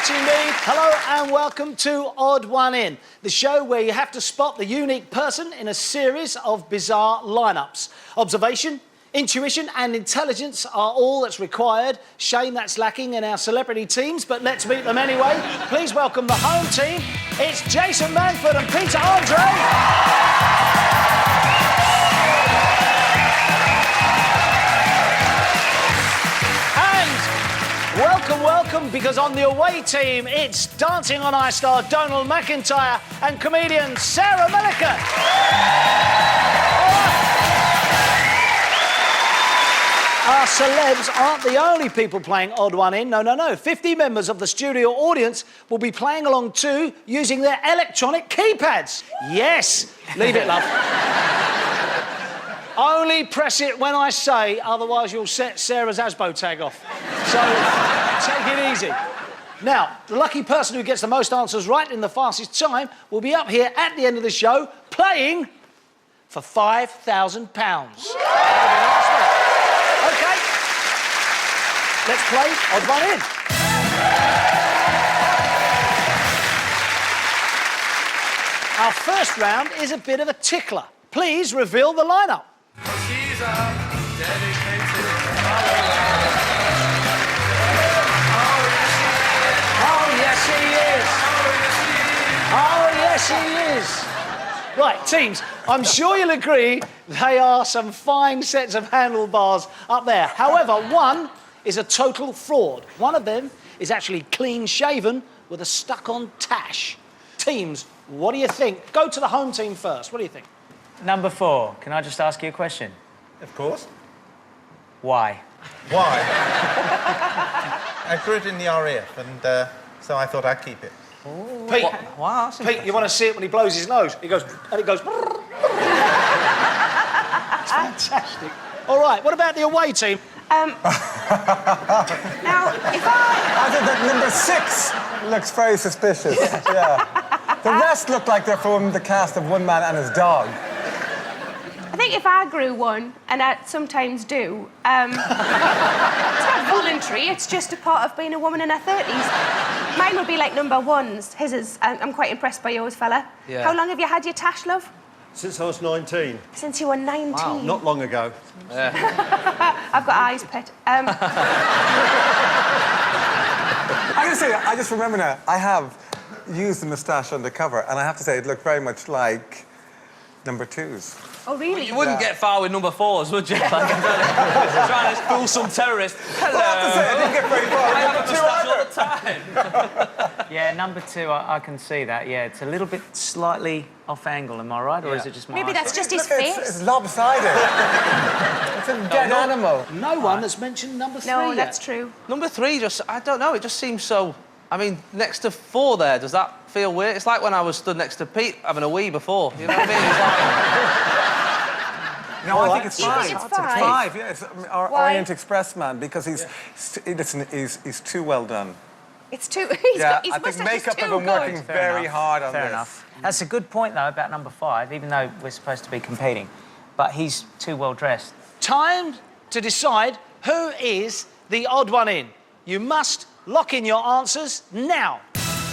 much indeed. Hello and welcome to Odd One In, the show where you have to spot the unique person in a series of bizarre lineups. Observation, intuition and intelligence are all that's required. Shame that's lacking in our celebrity teams, but let's meet them anyway. Please welcome the home team. It's Jason Manford and Peter Andre. Welcome, because on the away team, it's Dancing on Ice star Donald McIntyre and comedian Sarah Millican. Our celebs aren't the only people playing Odd One In. No. 50 members of the studio audience will be playing along too, using their electronic keypads. Yes, leave it, love. Only press it when I say, otherwise you'll set Sarah's ASBO tag off. So, take it easy. Now, the lucky person who gets the most answers right in the fastest time will be up here at the end of the show playing for £5,000. OK, let's play Odd One In. Our first round is a bit of a tickler. Please reveal the lineup. She's a dedicated Oh, yes, he is. Right, teams, I'm sure you'll agree they are some fine sets of handlebars up there. However, one is a total fraud. One of them is actually clean-shaven with a stuck-on tash. Teams, what do you think? Go to the home team first. What do you think? Number 4, can I just ask you a question? Of course. Why? Why? I grew it in the RAF, and so I thought I'd keep it. Ooh. Pete, wow, Pete, you want to see it when he blows his nose? He goes, and it goes... It's fantastic. All right, what about the away team? Now, if I think that number 6 looks very suspicious. Yeah. The rest look like they're from the cast of One Man and His Dog. I think if I grew one, and I sometimes do, it's not voluntary, it's just a part of being a woman in her 30s. Mine would be like number 1's. His is... I'm quite impressed by yours, fella. Yeah. How long have you had your tash, love? Since I was 19. Since you were 19? Wow, not long ago. I've got eyes, pet. I gotta say, I just remember now, I have used the moustache undercover, and I have to say, it looked very much like number 2's. Oh, really? You wouldn't get far with number 4s, would you? Like, trying to fool some terrorist. Hello. Well, I have to say, I didn't get very far with number 2 either. All the time. Yeah, number 2, I can see that. Yeah, it's a little bit slightly off angle, am I right? Or is it just my Maybe that's eyesight? just his Look, face. it's lopsided. It's a dead animal. No one has mentioned number 3 No, yet. that's true. Number 3, just, I don't know, it just seems so... I mean, next to 4 there, does that feel weird? It's like when I was stood next to Pete having a wee before, you know what I mean? It's like... No, I think it's You 5. think it's It's 5? 5, yeah. It's our Why? Orient Express man, because he's too well done. It's too... Yeah, his I think moustache is makeup too have been good. working very hard on Fair this. enough. That's a good point, though, about number 5, even though we're supposed to be competing. But he's too well dressed. Time to decide who is the odd one in. You must lock in your answers now.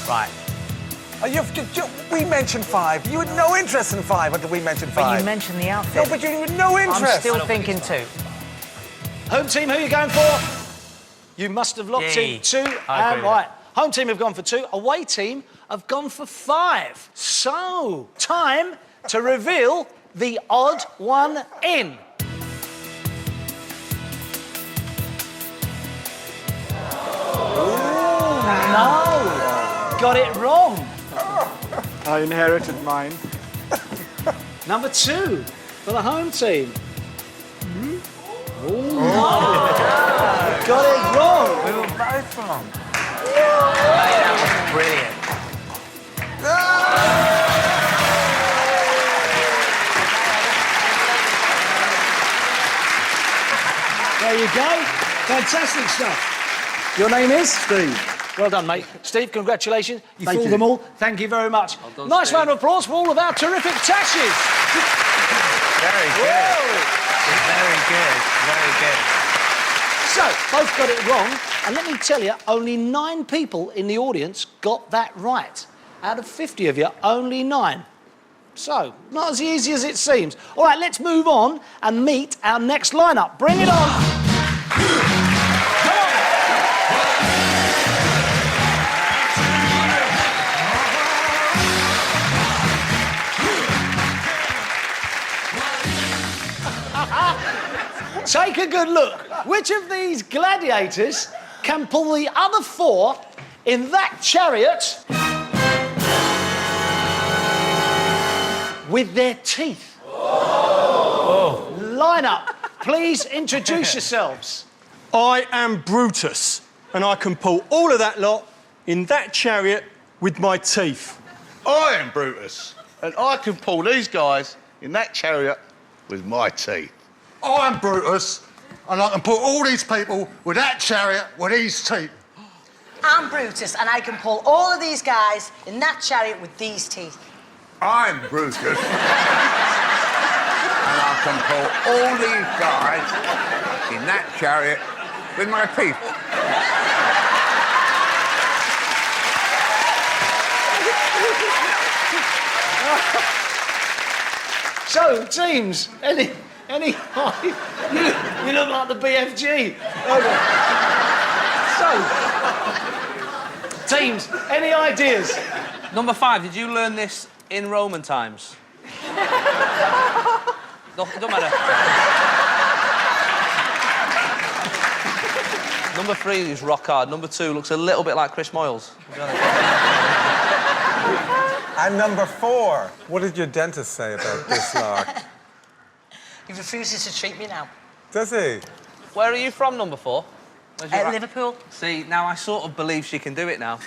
Right. Oh, we mentioned 5. You had no interest in 5 until we mentioned 5. But you mentioned the outfit. No, but you had no interest. I'm still thinking 2. Home team, who are you going for? You must have locked in 2. I agree with right. Home team have gone for 2. Away team have gone for 5. So, time to reveal the odd one in. Ooh, no. Got it wrong. I inherited mine. Number 2 for the home team. Ooh. Got it wrong. We were both wrong. That was brilliant. There you go. Fantastic stuff. Your name is? Steve. Well done, mate. Steve, congratulations. You fooled them all. Thank you very much. Well done, nice Steve. round of applause for all of our terrific tashes. Very good. Whoa. Very good. Very good. So, both got it wrong. And let me tell you, only 9 people in the audience got that right. Out of 50 of you, only 9. So, not as easy as it seems. All right, let's move on and meet our next lineup. Bring it on. Come on. Take a good look. Which of these gladiators can pull the other 4 in that chariot with their teeth? Oh. Line up. Please introduce yourselves. I am Brutus, and I can pull all of that lot in that chariot with my teeth. I am Brutus, and I can pull these guys in that chariot with my teeth. I'm Brutus, and I can pull all these people with that chariot with these teeth. I'm Brutus, and I can pull all of these guys in that chariot with these teeth. I'm Brutus, and I can pull all these guys in that chariot with my teeth. So, teams, any you look like the BFG. Okay. So, teams, any ideas? Number 5, did you learn this in Roman times? No, it don't matter. Number 3 is rock hard. Number 2 looks a little bit like Chris Moyles. And number 4, what did your dentist say about this lark? He refuses to treat me now. Does he? Where are you from, number 4? Liverpool. See, now I sort of believe she can do it now.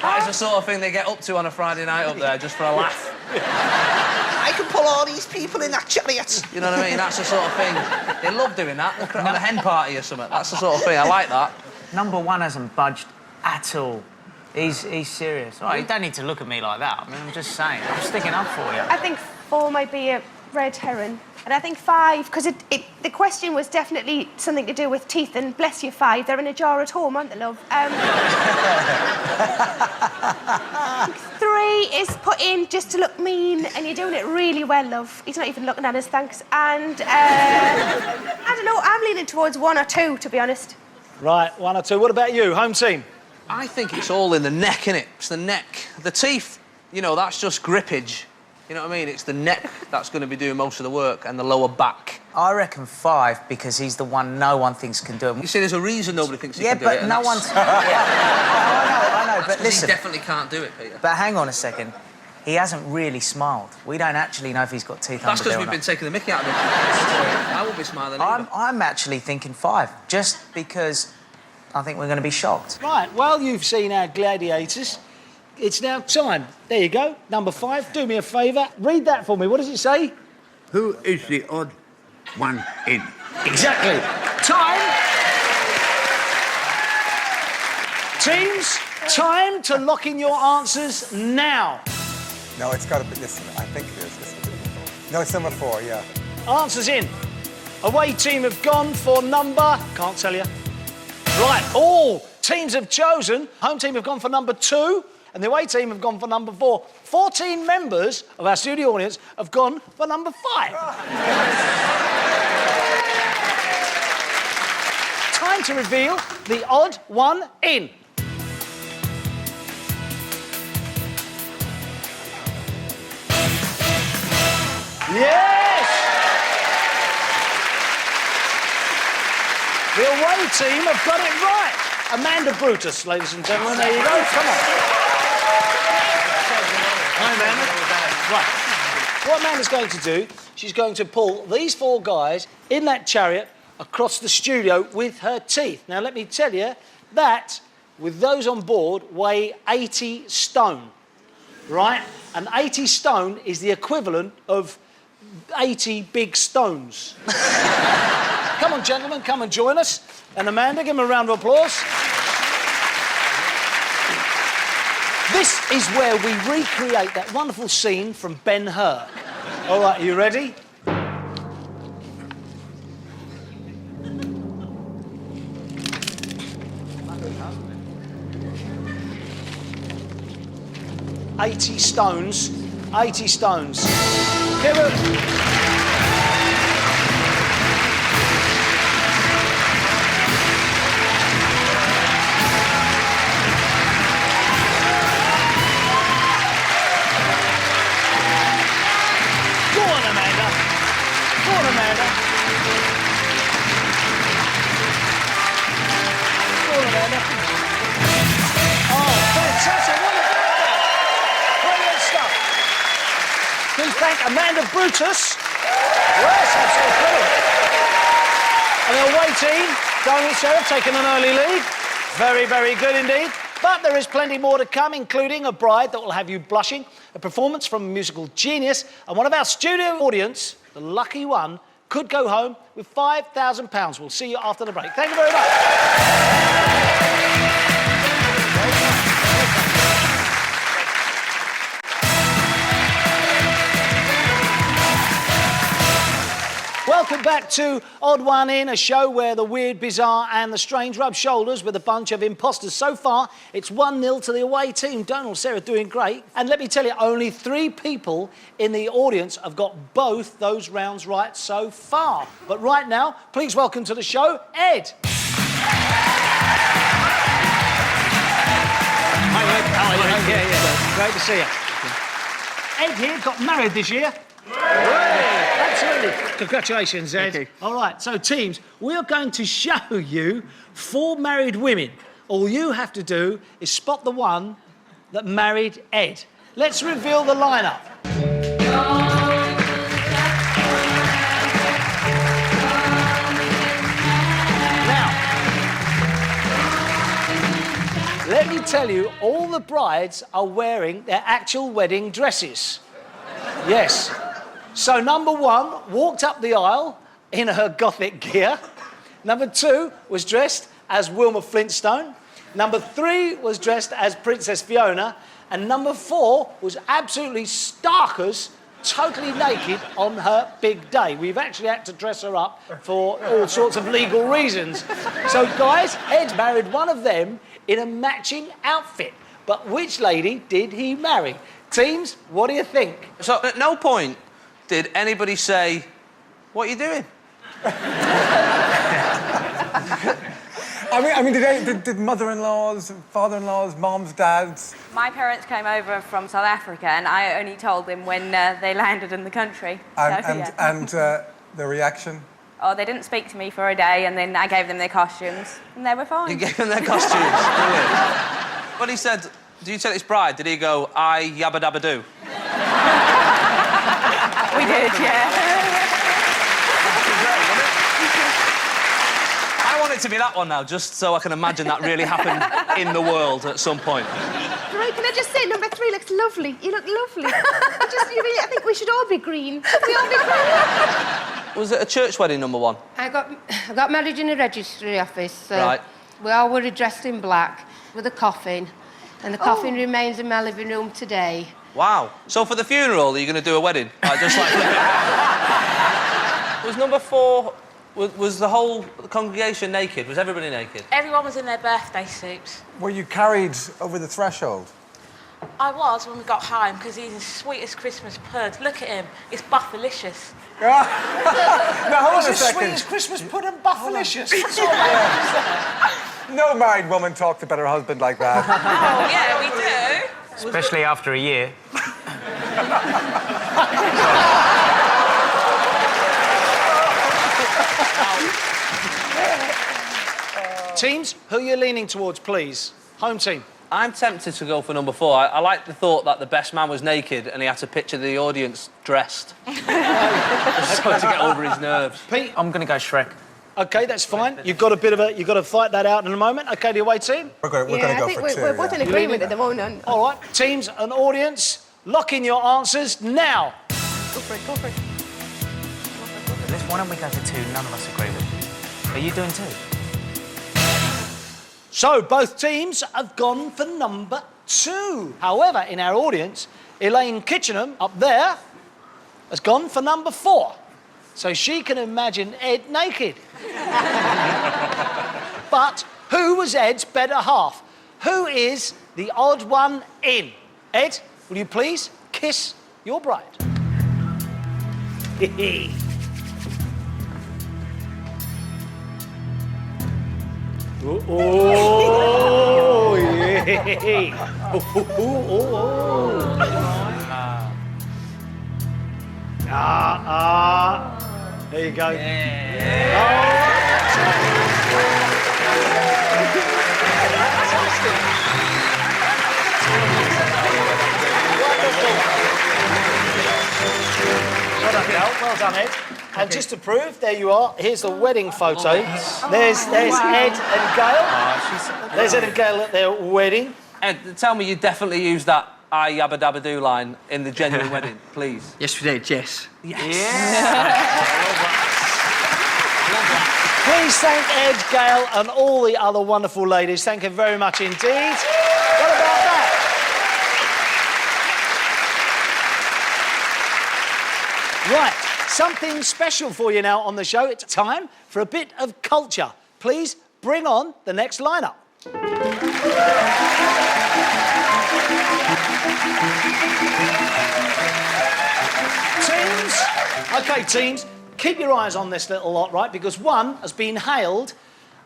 That is the sort of thing they get up to on a Friday night up there, just for a laugh. I can pull all these people in that chariot. You know what I mean? That's the sort of thing. They love doing that. Look at on a hen party or something. That's the sort of thing. I like that. Number 1 hasn't budged at all. He's serious. All right, you don't need to look at me like that. I mean, I'm just saying. I'm sticking up for you. I think 4 might be a red herring. And I think 5, because the question was definitely something to do with teeth, and bless you, 5, they're in a jar at home, aren't they, love? 3 is put in just to look mean, and you're doing it really well, love. He's not even looking at us, thanks. And, I don't know, I'm leaning towards 1 or 2, to be honest. Right, 1 or 2. What about you, home team? I think it's all in the neck, innit? It's the neck. The teeth, you know, that's just grippage. You know what I mean? It's the neck that's going to be doing most of the work, and the lower back. I reckon 5, because he's the one no one thinks can do it. You see, there's a reason nobody thinks he can do it. Yeah, but no one's... I know, but listen... He definitely can't do it, Peter. But hang on a second. He hasn't really smiled. We don't actually know if he's got teeth That's under there because we've or been not. taking the mickey out of him. I won't be smiling either. I'm actually thinking 5, just because I think we're going to be shocked. Right, well, you've seen our gladiators. It's now time. There you go, number 5. Do me a favour. Read that for me. What does it say? Who is the odd one in? Exactly. Time. Teams, time to lock in your answers now. No, it's got to be... Listen, I think it is. Listen. No, it's number 4, yeah. Answers in. Away team have gone for number... Can't tell you. Right, all teams have chosen. Home team have gone for number 2, and the away team have gone for number 4. 14 members of our studio audience have gone for number 5. Time to reveal the odd one in. Yes! The away team have got it right. Amanda Brutus, ladies and gentlemen, there you go. Come on. Hi, Amanda. Right. What Amanda's going to do, she's going to pull these 4 guys in that chariot across the studio with her teeth. Now, let me tell you, that, with those on board, weigh 80 stone, right? And 80 stone is the equivalent of 80 big stones. Come on, gentlemen, come and join us. And Amanda, give them a round of applause. This is where we recreate that wonderful scene from Ben-Hur. All right, are you ready? 80 stones. 80 stones. Kieran. Please thank Amanda Brutus. Yes, absolutely brilliant. And the away team, Donald Sheriff taking an early lead. Very, very good indeed. But there is plenty more to come, including a bride that will have you blushing, a performance from a musical genius, and one of our studio audience, the lucky one, could go home with £5,000. We'll see you after the break. Thank you very much. Welcome back to Odd One In, a show where the weird, bizarre and the strange rub shoulders with a bunch of imposters. So far, it's 1-0 to the away team. Donald, Sarah doing great. And let me tell you, only 3 people in the audience have got both those rounds right so far. But right now, please welcome to the show, Ed. Hi, Ed. How are you? Yeah. Great to see you. Ed here got married this year. Absolutely. Congratulations, Ed. Thank you. All right, so teams, we are going to show you 4 married women. All you have to do is spot the one that married Ed. Let's reveal the lineup. Now, let me tell you, all the brides are wearing their actual wedding dresses. Yes. So number 1 walked up the aisle in her gothic gear. Number 2 was dressed as Wilma Flintstone. Number 3 was dressed as Princess Fiona. And number 4 was absolutely starkers, totally naked on her big day. We've actually had to dress her up for all sorts of legal reasons. So guys, Ed married one of them in a matching outfit. But which lady did he marry? Teams, what do you think? So at no point did anybody say, "What are you doing?" I mean, did mother-in-laws, father-in-laws, moms, dads? My parents came over from South Africa, and I only told them when they landed in the country. And the reaction? Oh, they didn't speak to me for a day, and then I gave them their costumes, and they were fine. You gave them their costumes. Brilliant. When he said, "Do you tell his bride?" Did he go, "I yabba dabba do"? We did, yeah. I want it to be that one now, just so I can imagine that really happened in the world at some point. Right, can I just say, number 3 looks lovely. You look lovely. I think we should all be green. We all be green. Was it a church wedding, number 1? I got married in a registry office. Right. We all were dressed in black with a coffin, and the coffin remains in my living room today. Wow. So for the funeral, are you going to do a wedding? Just like... Was number 4... Was the whole congregation naked? Was everybody naked? Everyone was in their birthday suits. Were you carried over the threshold? I was when we got home, because he's the sweetest Christmas pud. Look at him. It's Buffalicious. Now, hold on a He's the second. sweetest Christmas pudding, Buffalicious. No married woman talks about her husband like that. Oh, yeah, we do. Especially after a year. Teams, who are you leaning towards, please? Home team. I'm tempted to go for number 4. I like the thought that the best man was naked and he had to picture the audience dressed. Just so to get over his nerves. Pete? I'm going to go Shrek. OK, that's fine. You've got to fight that out in a moment. OK, the away team? We're going to go for 2. We're both in agreement at the moment. All right, teams and audience, lock in your answers now. Go for it, go for it. Why don't we go for 2 none of us agree with? Are you doing 2? So both teams have gone for number 2. However, in our audience, Elaine Kitchenham up there has gone for number 4. So she can imagine Ed naked. But who was Ed's better half? Who is the odd one in? Ed, will you please kiss your bride? Oh, yeah. There you go. Well done, Gal. Well done, Ed. And just to prove, there you are. Here's the wedding photo. There's Ed and Gail. There's Ed and Gail at their wedding. Ed, tell me you definitely used that "I yabba dabba do" line in the genuine wedding, please. Yes, we did. Yes. Please thank Ed, Gail, and all the other wonderful ladies. Thank you very much indeed. What about that? Right, something special for you now on the show. It's time for a bit of culture. Please bring on the next lineup. Teams, OK, teams, keep your eyes on this little lot, right? Because one has been hailed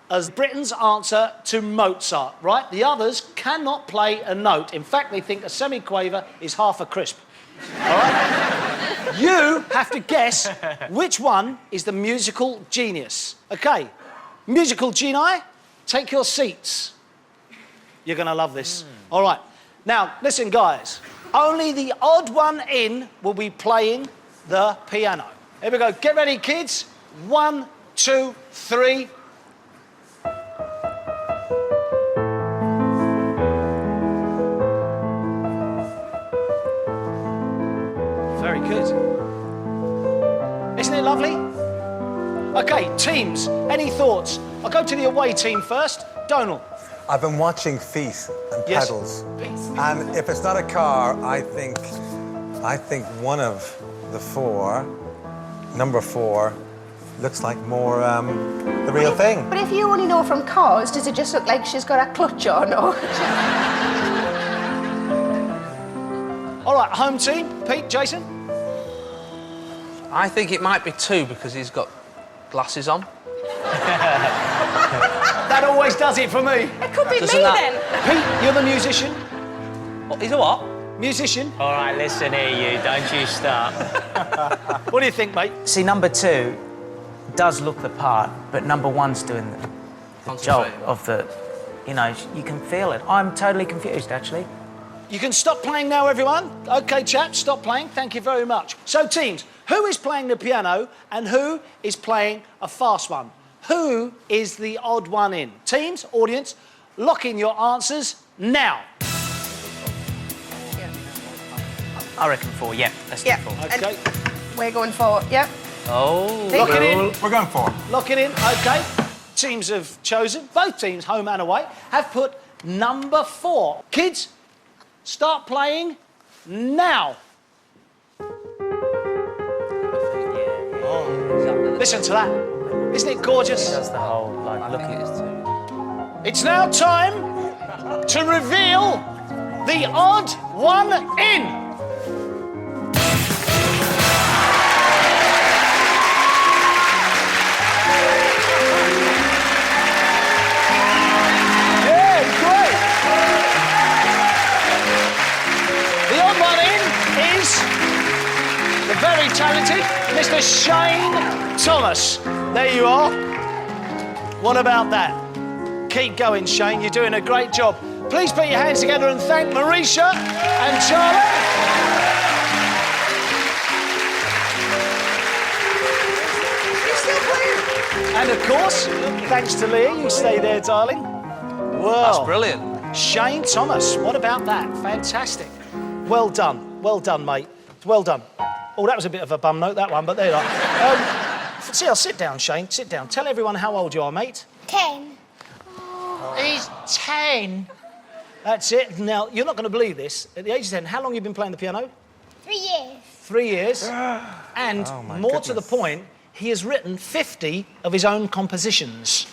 as Britain's answer to Mozart, right? The others cannot play a note. In fact, they think a semiquaver is half a crisp. All right? You have to guess which one is the musical genius. OK, musical genii, take your seats. You're going to love this. All right. Now, listen, guys. Only the odd one in will be playing the piano. Here we go. Get ready, kids. 1, 2, 3. Very good. Isn't it lovely? OK, teams, any thoughts? I'll go to the away team first. Donal. I've been watching feet and pedals. And if it's not a car, I think one of the four, number 4, looks like more the real thing. But if you only know from cars, does it just look like she's got a clutch on, or...? All right, home team. Pete, Jason? I think it might be 2 because he's got glasses on. That always does it for me. It could be me then. Pete, you're the musician. What, he's a what? Musician. All right, listen here, you. Don't you start. What do you think, mate? See, number 2 does look the part, but number 1's doing the job of the... You know, you can feel it. I'm totally confused, actually. You can stop playing now, everyone. OK, chaps, stop playing. Thank you very much. So, teams, who is playing the piano and who is playing a fast one? Who is the odd one in? Teams, audience, lock in your answers now. I reckon 4, yeah. Let's do 4. OK. We're going for, yep. Oh. Lock it in. We're going 4. Lock it in, OK. Teams have chosen, both teams, home and away, have put number 4. Kids, start playing now. Listen to that. Isn't it gorgeous? That's the whole, like, look at it. It's now time to reveal the odd one in. Yeah, great. The odd one in is the very talented Mr. Shane Thomas. There you are. What about that? Keep going, Shane. You're doing a great job. Please put your hands together and thank Marisha and Charlie. You're still playing. And of course, thanks to Leah, you stay there, darling. Well, That's brilliant. Shane Thomas, what about that? Fantastic. Well done, mate. Well done. Oh, that was a bit of a bum note, that one, but there you are. See, I'll sit down, Shane. Sit down. Tell everyone how old you are, mate. 10. He's 10. That's it. Now, you're not going to believe this. At the age of 10, how long have you been playing the piano? 3 years. 3 years. And more to the point, he has written 50 of his own compositions.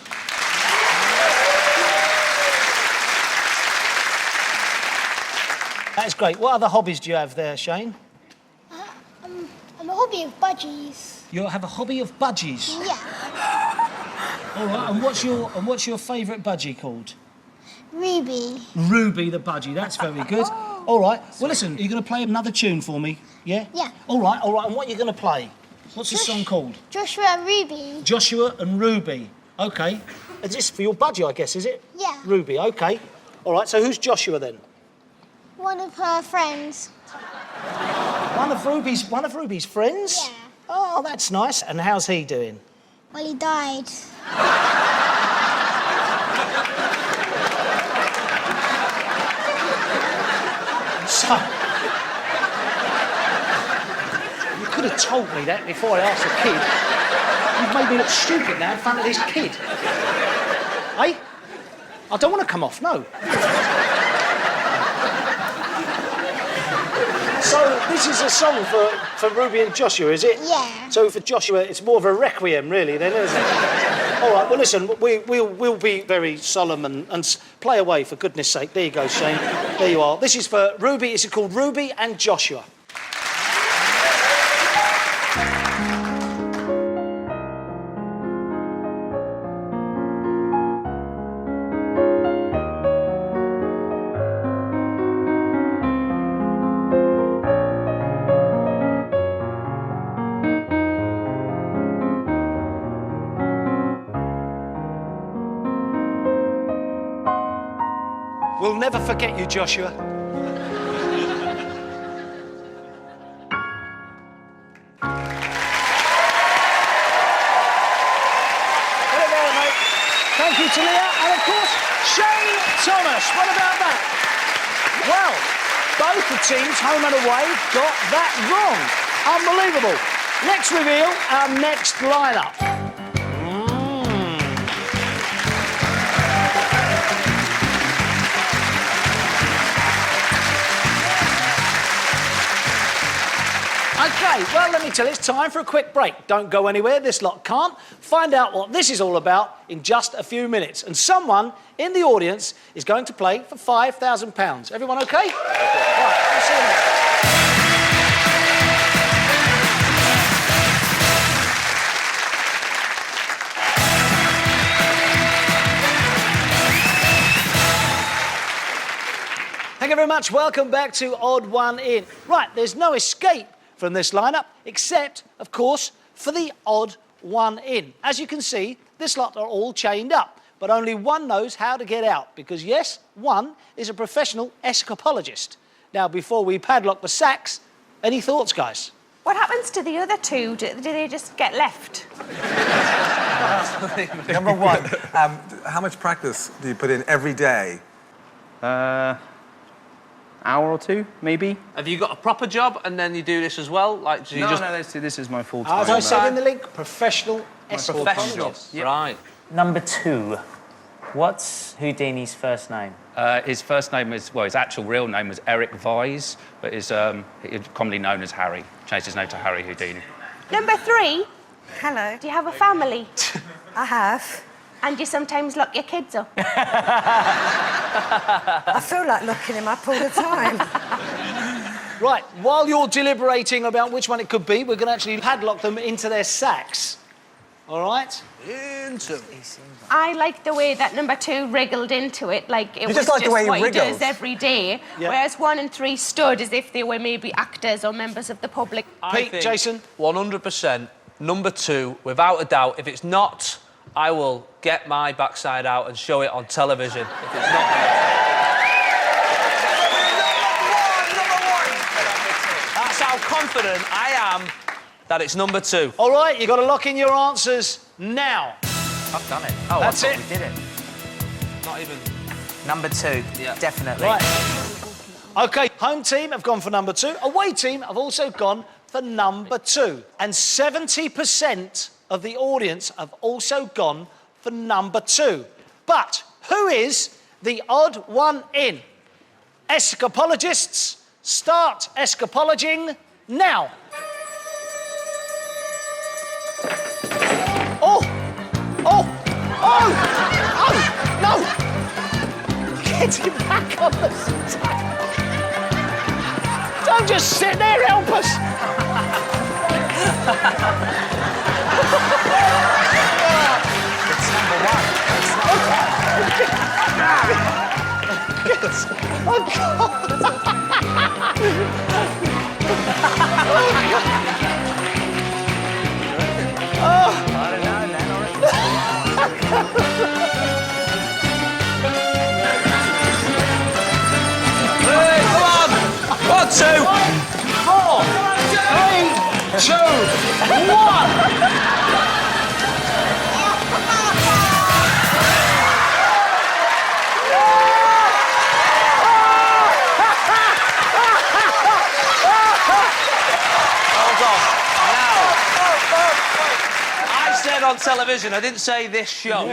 That's great. What other hobbies do you have there, Shane? I'm a hobby of budgies. You have a hobby of budgies? Yeah. All right, and what's your favourite budgie called? Ruby. Ruby the budgie, that's very good. All right, well, listen, you're going to play another tune for me, yeah? Yeah. All right, and what are you going to play? What's the song called? Joshua and Ruby. Joshua and Ruby. OK. Is this for your budgie, I guess, is it? Yeah. Ruby, OK. All right, so who's Joshua, then? One of her friends. One of Ruby's friends? Yeah. Oh, that's nice. And how's he doing? Well, he died. So... You could have told me that before I asked the kid. You've made me look stupid now in front of this kid. Eh? I don't want to come off, no. So, this is a song for Ruby and Joshua, is it? Yeah. So, for Joshua, it's more of a requiem, really, then, isn't it? All right, well, listen, we'll be very solemn and play away, for goodness sake. There you go, Shane. There you are. This is for Ruby. It's called Ruby and Joshua. We'll never forget you, Joshua. Thank you to Leah, and of course, Shane Thomas. What about that? Well, both the teams, home and away, got that wrong. Unbelievable. Let's reveal our next lineup. OK, well, let me tell you, it's time for a quick break. Don't go anywhere, this lot can't. Find out what this is all about in just a few minutes. And someone in the audience is going to play for £5,000. Everyone OK? Right, we'll see you next. Thank you very much. Welcome back to Odd One In. Right, there's no escape from this lineup, except, of course, for the odd one in. As you can see, this lot are all chained up, but only one knows how to get out, because, yes, one is a professional escapologist. Now, before we padlock the sacks, any thoughts, guys? What happens to the other two? Do they just get left? Number one, how much practice do you put in every day? Hour or two, maybe. Have you got a proper job and then you do this as well? Like, do you just... No, this is my full-time. As I said in the link, professional Professional. Yep. Right. Number 2. What's Houdini's first name? His first name is, well, his actual real name was Eric Vise, but he's commonly known as Harry. Changed his name to Harry Houdini. Number 3. Hello. Do you have a family? I have. And you sometimes lock your kids up? I feel like locking him up all the time. Right, while you're deliberating about which one it could be, we're going to actually padlock them into their sacks. All right? I like the way that number 2 wriggled into it, like it was just like the way he what he wriggles. does every day. Yeah. Whereas 1 and 3 stood as if they were maybe actors or members of the public. Pete, Jason? 100%. Number 2, without a doubt. If it's not, I will get my backside out and show it on television. If it's not... That's how confident I am that it's number 2. All right, you've got to lock in your answers now. I've done it. Oh, That's I it. thought we did it. Not even... Number 2. Yeah. Definitely. Right. OK, home team have gone for number 2. Away team have also gone for number 2. And 70% of the audience have also gone for number 2. But who is the odd one in? Escapologists, start escapologing now. Oh! Oh! Oh! Oh! No! Get him back on the stack. Don't just sit there, help us. It's number one. Oh, God. Hey, come on! 1, 2. 4, 3, 2, 1. Hold on. Now, I said on television, I didn't say this show.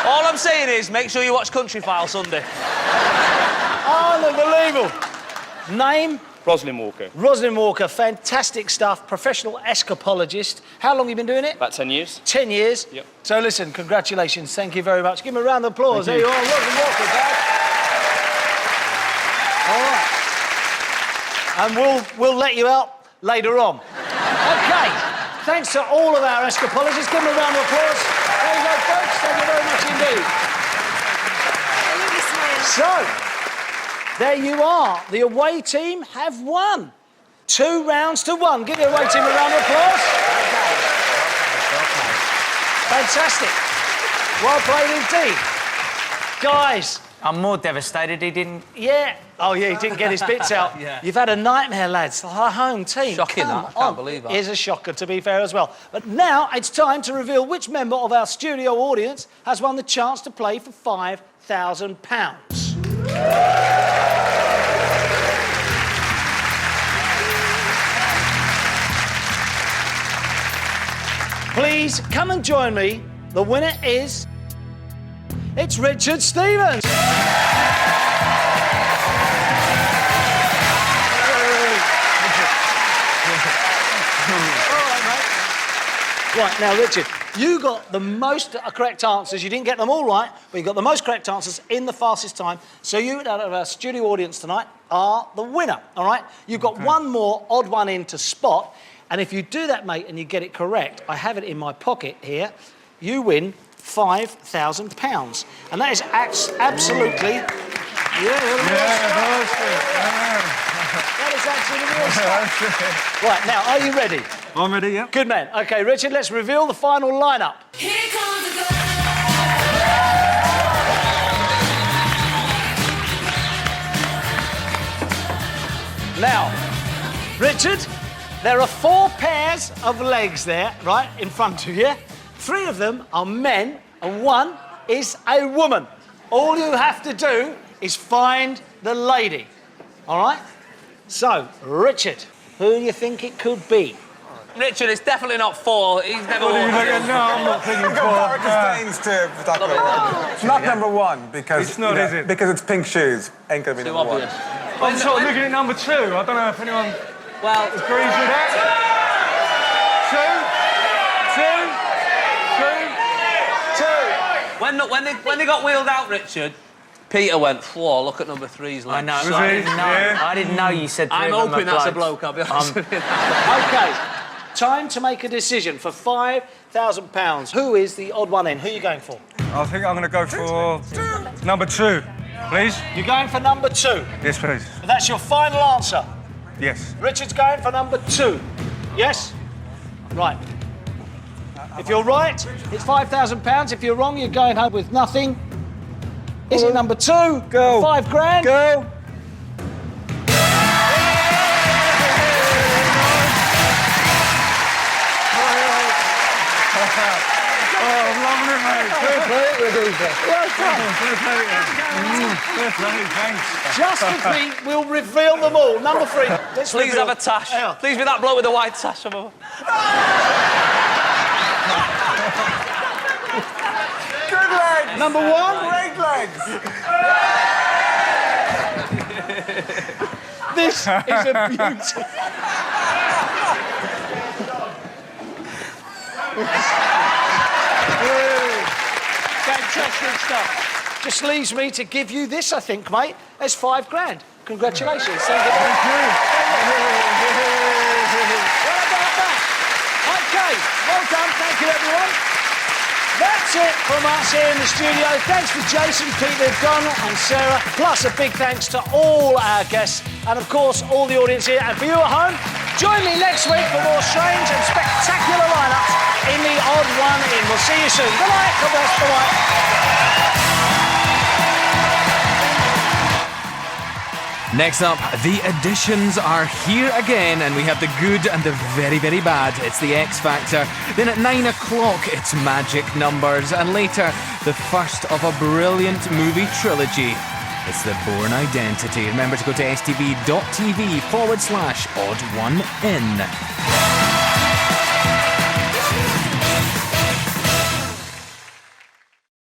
All I'm saying is, make sure you watch Country File Sunday. Unbelievable. Name? Rosalind Walker. Rosalind Walker, fantastic stuff, professional escapologist. How long have you been doing it? About 10 years. 10 years? Yep. So listen, congratulations, thank you very much. Give him a round of applause. Thank There you. you are, Rosalind Walker, guys. All right. And we'll let you out later on. OK, thanks to all of our escapologists. Give them a round of applause. There you go, folks. Thank you very much indeed. So, there you are. The away team have won. 2 rounds to 1. Give the away team a round of applause. Fantastic. Well played indeed. Guys. I'm more devastated he didn't... Yeah. Oh, yeah, he didn't get his bits out. Yeah. You've had a nightmare, lads. Our home team. Shocking, Come that. I can't on. believe that. It is a shocker, to be fair, as well. But now it's time to reveal which member of our studio audience has won the chance to play for £5,000. Please come and join me. The winner is... It's Richard Stevens. Right, now, Richard, you got the most correct answers. You didn't get them all right, but you got the most correct answers in the fastest time. So you, out of our studio audience tonight, are the winner, all right? You've got one more odd one in to spot, and if you do that, mate, and you get it correct, I have it in my pocket here, you win £5,000. And that is absolutely... That is absolutely awesome. Right, now, are you ready? I'm ready, yeah. Good man. OK, Richard, let's reveal the final lineup. Here comes the girl. Now, Richard, there are 4 pairs of legs there, right, in front of you. 3 of them are men and 1 is a woman. All you have to do is find the lady, all right? So, Richard, who do you think it could be? Richard, it's definitely not 4. He's never won. No, I'm not thinking 4. It's not number 1 because... It's not, is it? Because it's pink shoes. Ain't gonna be Too number obvious. 1. I'm sort of looking at number 2. I don't know if anyone Well, agrees with that. 2. When they got wheeled out, Richard, Peter went, whoa, look at number 3's legs. I know. Was I he? didn't know. Yeah. I didn't know you said. I'm hoping that's a bloke, I'll be honest with you. OK, time to make a decision for £5,000. Who is the odd one in? Who are you going for? I think I'm going to go for number 2, please. You're going for number 2. Yes, please. That's your final answer. Yes. Richard's going for number 2. Yes? Right. If you're right, it's £5,000. If you're wrong, you're going home with nothing. Is it number 2? Go. £5,000? Go. Oh, I'm loving it, mate. Fair play, Fair play, thanks. Just quickly, we'll reveal them all. Number 3. Let's Please reveal. have a tash. Yeah. Please be that bloke with the white tash above. Good legs! Number 1. Great legs! This is a beauty. Fantastic stuff. Just leaves me to give you this, I think, mate. There's £5,000. Congratulations. Thank you. Well about that. OK, well done. Thank you, everyone. That's it from us here in the studio. Thanks to Jason, Peter, Don and Sarah, plus a big thanks to all our guests and, of course, all the audience here. And for you at home, join me next week for more strange and spectacular lineups in the Odd One In. We'll see you soon. Good night. God bless. Bye-bye. Next up, the additions are here again, and we have the good and the very, very bad. It's the X Factor. Then at 9 o'clock, it's Magic Numbers. And later, the first of a brilliant movie trilogy. It's The Bourne Identity. Remember to go to stv.tv/Odd One In.